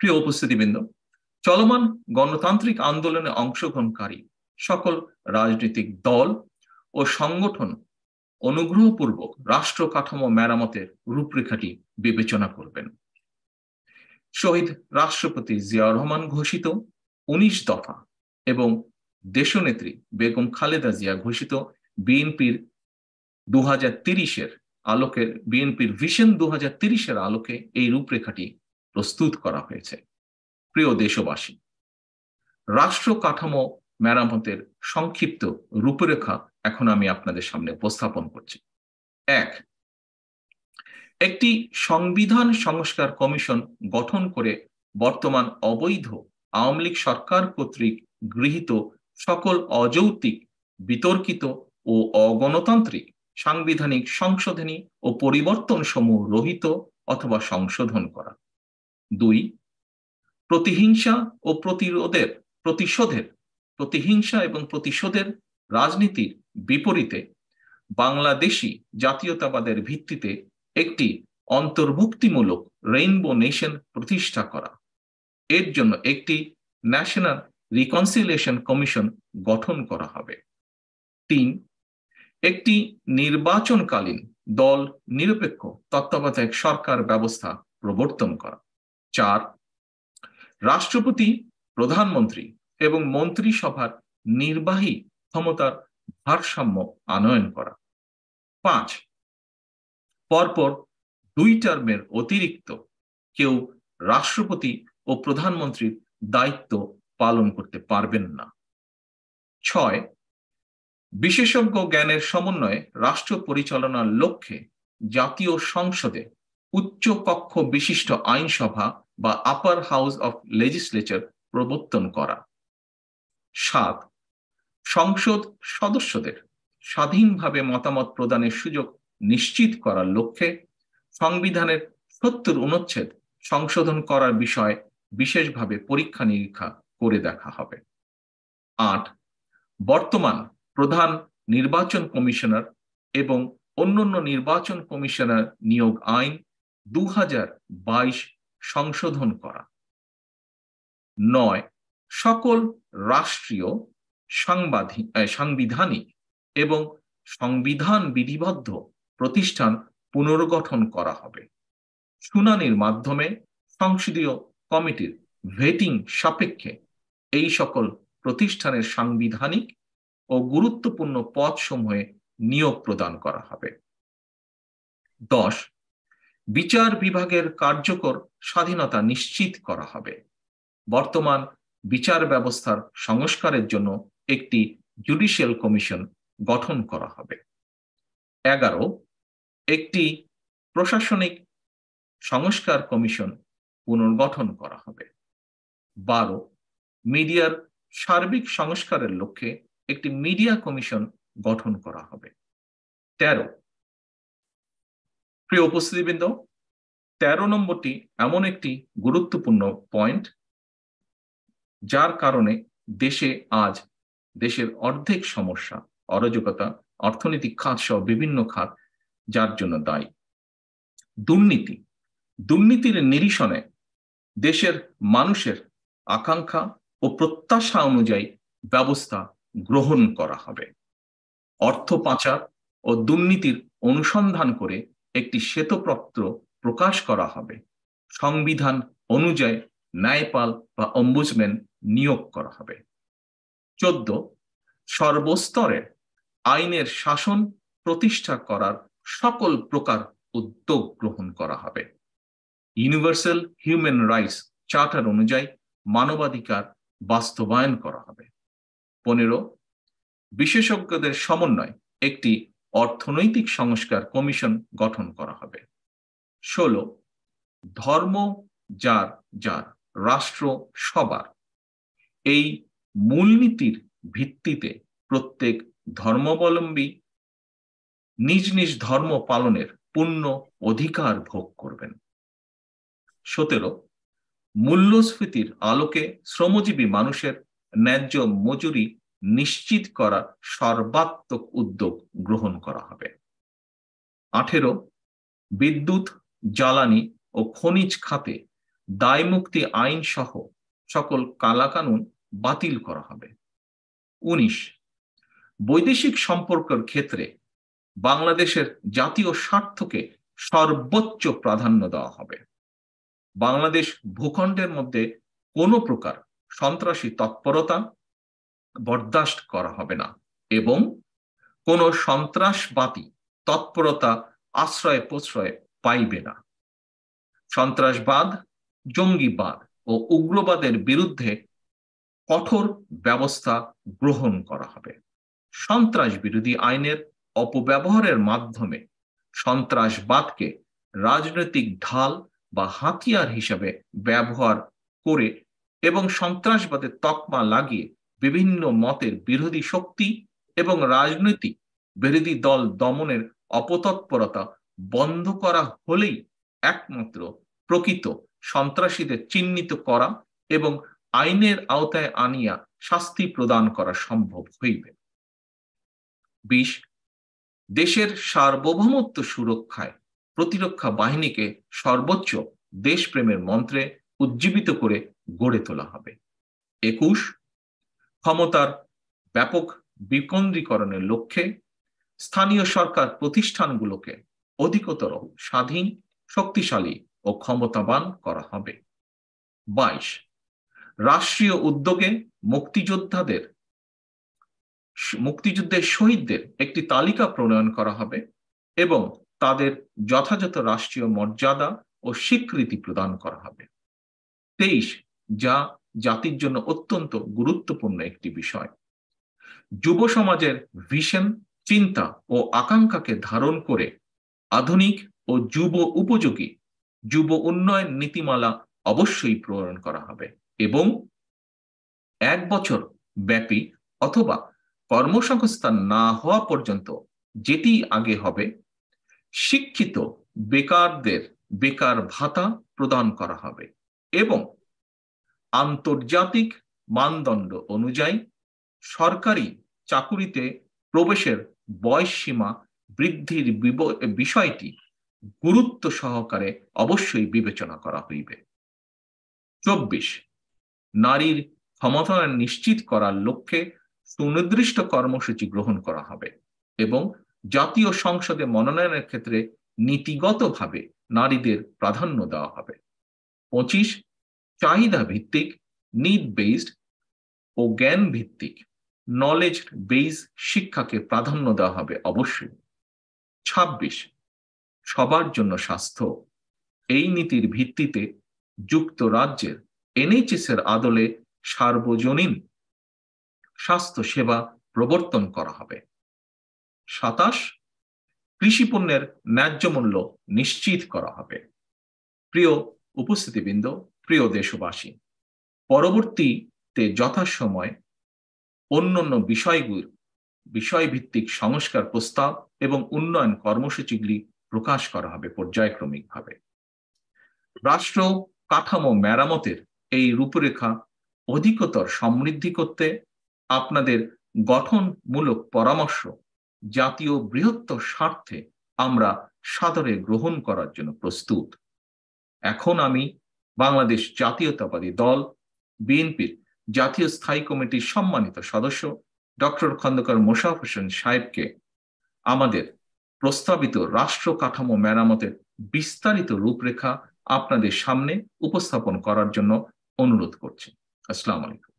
প্রিয় উপস্থিতিবৃন্দ, চলমান গণতান্ত্রিক আন্দোলনে অংশগ্রহণকারী সকল রাজনৈতিক দল ও সংগঠন অনুগ্রহপূর্বক রাষ্ট্র কাঠামো মেরামতের রূপরেখাটি বিবেচনা করবেন। শহীদ রাষ্ট্রপতি জিয়াউর রহমান ঘোষিত 19 দফা এবং দেশনেত্রী বেগম খালেদা জিয়া ঘোষিত বিএনপির 2030-এর আলোকে, বিএনপির ভিশন 2030-এর আলোকে এই রূপরেখাটি প্রস্তুত করা হয়েছে। প্রিয় দেশবাসী, রাষ্ট্র কাঠামো মেরামতের সংক্ষিপ্ত রূপরেখা এখন আমি আপনাদের সামনে উপস্থাপন করছি। একটি সংবিধান সংস্কার কমিশন গঠন করে বর্তমান অবৈধ আওয়ামী লীগ সরকার কর্তৃক গৃহীত সকল অযৌক্তিক, বিতর্কিত ও অগণতান্ত্রিক সাংবিধানিক সংশোধনী ও পরিবর্তন সমূহ রহিত অথবা সংশোধন করা। 2, প্রতিহিংসা ও প্রতিশোধের রাজনীতির বিপরীতে বাংলাদেশি জাতীয়তাবাদের ভিত্তিতে একটি অন্তর্ভুক্তিমূলক রেইনবো নেশন প্রতিষ্ঠা করা। এর জন্য একটি ন্যাশনাল রিকনসিলিয়েশন কমিশন গঠন করা হবে। 3, একটি নির্বাচনকালীন দল নিরপেক্ষ তত্ত্বাবধায়ক সরকার ব্যবস্থা প্রবর্তন করা। 4, রাষ্ট্রপতি, প্রধানমন্ত্রী এবং মন্ত্রিসভার নির্বাহী ক্ষমতার ভারসাম্য আনয়ন করা। 5, পরপর 2 টার্মের অতিরিক্ত কেউ রাষ্ট্রপতি ও প্রধানমন্ত্রীর দায়িত্ব পালন করতে পারবেন না। 6, বিশেষজ্ঞ জ্ঞানের সমন্বয়ে রাষ্ট্র পরিচালনার লক্ষ্যে জাতীয় সংসদে উচ্চ কক্ষ বিশিষ্ট আইনসভা বা আপার হাউস অফ লেজিসলেচার প্রবর্তন করা। 7, সংসদ সদস্যদের স্বাধীনভাবে মতামত প্রদানের সুযোগ নিশ্চিত করার লক্ষ্যে সংবিধানের 70 অনুচ্ছেদ সংশোধন করার বিষয়ে বিশেষভাবে পরীক্ষা নিরীক্ষা করে দেখা হবে। 8, বর্তমান প্রধান নির্বাচন কমিশনার এবং অন্যান্য নির্বাচন কমিশনার নিয়োগ আইন 2022 সংশোধন করা। 9, সকল রাষ্ট্রীয় সাংবিধানিক এবং সংবিধান বিধিবদ্ধ প্রতিষ্ঠান পুনর্গঠন করা হবে। শুনানির মাধ্যমে সংসদীয় কমিটির ভেটিং সাপেক্ষে এই সকল প্রতিষ্ঠানের সাংবিধানিক ও গুরুত্বপূর্ণ পদসমূহে নিয়োগ প্রদান করা হবে। 10, বিচার বিভাগের কার্যকর স্বাধীনতা নিশ্চিত করা হবে। বর্তমান বিচার ব্যবস্থার সংস্কারের জন্য একটি জুডিশিয়াল কমিশন গঠন করা হবে। 11, একটি প্রশাসনিক সংস্কার কমিশন পুনর্গঠন করা হবে। 12, মিডিয়ার সার্বিক সংস্কারের লক্ষ্যে একটি মিডিয়া কমিশন গঠন করা হবে। 13, প্রিয় উপস্থিতিবৃন্দ, 13 নম্বরটি এমন একটি গুরুত্বপূর্ণ পয়েন্ট যার কারণে দেশের অর্ধেক সমস্যা, অরাজকতা, অর্থনৈতিক খাত সহ বিভিন্ন খাত যার জন্য দায়ী। দুর্নীতির নিরসনে দেশের মানুষের আকাঙ্ক্ষা ও প্রত্যাশা অনুযায়ী ব্যবস্থা গ্রহণ করা হবে। অর্থ পাচার ও দুর্নীতির অনুসন্ধান করে একটি শ্বেতপত্র প্রকাশ করা হবে। সংবিধান অনুযায়ী ন্যায়পাল বা অম্বুজম্যান নিয়োগ করা হবে। 14, সর্বস্তরে আইনের শাসন প্রতিষ্ঠা করার সকল প্রকার উদ্যোগ গ্রহণ করা হবে। ইউনিভার্সাল হিউম্যান রাইটস চার্টার অনুযায়ী মানবাধিকার বাস্তবায়ন করা হবে। 15, বিশেষজ্ঞদের সমন্বয়ে একটি অর্থনৈতিক সংস্কার কমিশন গঠন করা হবে। 16, ধর্ম যার যার, রাষ্ট্র সবার, এই মূলনীতির ভিত্তিতে প্রত্যেক ধর্মাবলম্বী নিজ নিজ ধর্ম পালনের পূর্ণ অধিকার ভোগ করবেন। 17, মূল্যস্ফীতির আলোকে শ্রমজীবী মানুষের ন্যায্য মজুরি নিশ্চিত করার সর্বাত্মক উদ্যোগ গ্রহণ করা হবে। 18, বিদ্যুৎ, জ্বালানি ও খনিজ খাতে দায়মুক্তি আইন সহ সকল কালাকানুন বাতিল করা হবে। 19, বৈদেশিক সম্পর্কের ক্ষেত্রে বাংলাদেশের জাতীয় স্বার্থকে সর্বোচ্চ প্রাধান্য দেওয়া হবে। বাংলাদেশ ভূখণ্ডের মধ্যে কোনো প্রকার সন্ত্রাসী তৎপরতা বরদাস্ত করা হবে না এবং কোনো সন্ত্রাসবাদী তৎপরতা আশ্রয় প্রশ্রয় পাইবে না। সন্ত্রাসবাদ, জঙ্গিবাদ ও উগ্রবাদের বিরুদ্ধে কঠোর ব্যবস্থা গ্রহণ করা হবে। সন্ত্রাস বিরোধী আইনের অপব্যবহারের মাধ্যমে সন্ত্রাসবাদকে রাজনৈতিক ঢাল বা হাতিয়ার হিসাবে ব্যবহার করে এবং সন্ত্রাসবাদের তকমা লাগিয়ে বিভিন্ন মতের বিরোধী শক্তি এবং রাজনৈতিক বিরোধী দল দমনের অপতৎপরতা বন্ধ করা হলেই একমাত্র প্রকৃত সন্ত্রাসীদের চিহ্নিত করা এবং আইনের আওতায় আনিয়া শাস্তি প্রদান করা সম্ভব হইবে। 20, দেশের সার্বভৌমত্ব সুরক্ষায় প্রতিরক্ষা বাহিনীকে সর্বোচ্চ দেশপ্রেমের মন্ত্রে উজ্জীবিত করে গড়ে তোলা হবে। 21, ক্ষমতার ব্যাপক বিকেন্দ্রীকরণের লক্ষ্যে স্থানীয় সরকার প্রতিষ্ঠানগুলোকে অধিকতর স্বাধীন, শক্তিশালী ও ক্ষমতাবান করা হবে। 22, রাষ্ট্রীয় উদ্যোগে মুক্তিযুদ্ধের শহীদদের একটি তালিকা প্রণয়ন করা হবে এবং তাদের যথাযথ রাষ্ট্রীয় মর্যাদা ও স্বীকৃতি প্রদান করা হবে। 23, যা জাতির জন্য অত্যন্ত গুরুত্বপূর্ণ একটি বিষয়, যুব সমাজের ভিশন, চিন্তা ও আকাঙ্ক্ষাকে ধারণ করে আধুনিক ও যুব উপযোগী যুব উন্নয়ন নীতিমালা অবশ্যই প্রণয়ন করা হবে এবং 1 বছর ব্যাপী অথবা কর্মসংস্থান না হওয়া পর্যন্ত যেটি আগে হবে, শিক্ষিত বেকারদের বেকার ভাতা প্রদান করা হবে এবং আন্তর্জাতিক মানদণ্ড অনুযায়ী সরকারি চাকুরিতে প্রবেশের বয়স সীমা বৃদ্ধির বিষয়টি গুরুত্ব সহকারে অবশ্যই বিবেচনা করা হইবে। 24, নারীর ক্ষমতায়ন নিশ্চিত করার লক্ষ্যে সুনির্দিষ্ট কর্মসূচি গ্রহণ করা হবে এবং জাতীয় সংসদে মনোনয়নের ক্ষেত্রে নীতিগতভাবে নারীদের প্রাধান্য দেওয়া হবে। 25, চাহিদা ভিত্তিক, নিড বেসড ও জ্ঞান ভিত্তিক নলেজ বেস শিক্ষাকে প্রাধান্য দেওয়া হবে অবশ্যই। 26, সবার জন্য স্বাস্থ্য, এই নীতির ভিত্তিতে যুক্তরাজ্যের NHS এর আদলে সার্বজনীন স্বাস্থ্য সেবা প্রবর্তন করা হবে। 27, কৃষি পণ্যের ন্যায্য মূল্য নিশ্চিত করা হবে। প্রিয় উপস্থিতিবৃন্দ, প্রিয় দেশবাসী, পরবর্তীতে যথাসময় অন্যান্য বিষয়ভিত্তিক সংস্কার প্রস্তাব এবং উন্নয়ন কর্মসূচিগুলি প্রকাশ করা হবে পর্যায়ক্রমিকভাবে। রাষ্ট্র কাঠামো মেরামতের এই রূপরেখা অধিকতর সমৃদ্ধি করতে আপনাদের গঠনমূলক পরামর্শ জাতীয় বৃহত্তর স্বার্থে আমরা সাদরে গ্রহণ করার জন্য প্রস্তুত। এখন আমি বাংলাদেশ জাতীয়তাবাদী দল বিএনপির জাতীয় স্থায়ী কমিটির সম্মানিত সদস্য ডক্টর খন্দকার মোশাররফ হোসেন সাহেবকে আমাদের প্রস্তাবিত রাষ্ট্র কাঠামো মেরামতের বিস্তারিত রূপরেখা আপনাদের সামনে উপস্থাপন করার জন্য অনুরোধ করছি। আসসালামু আলাইকুম।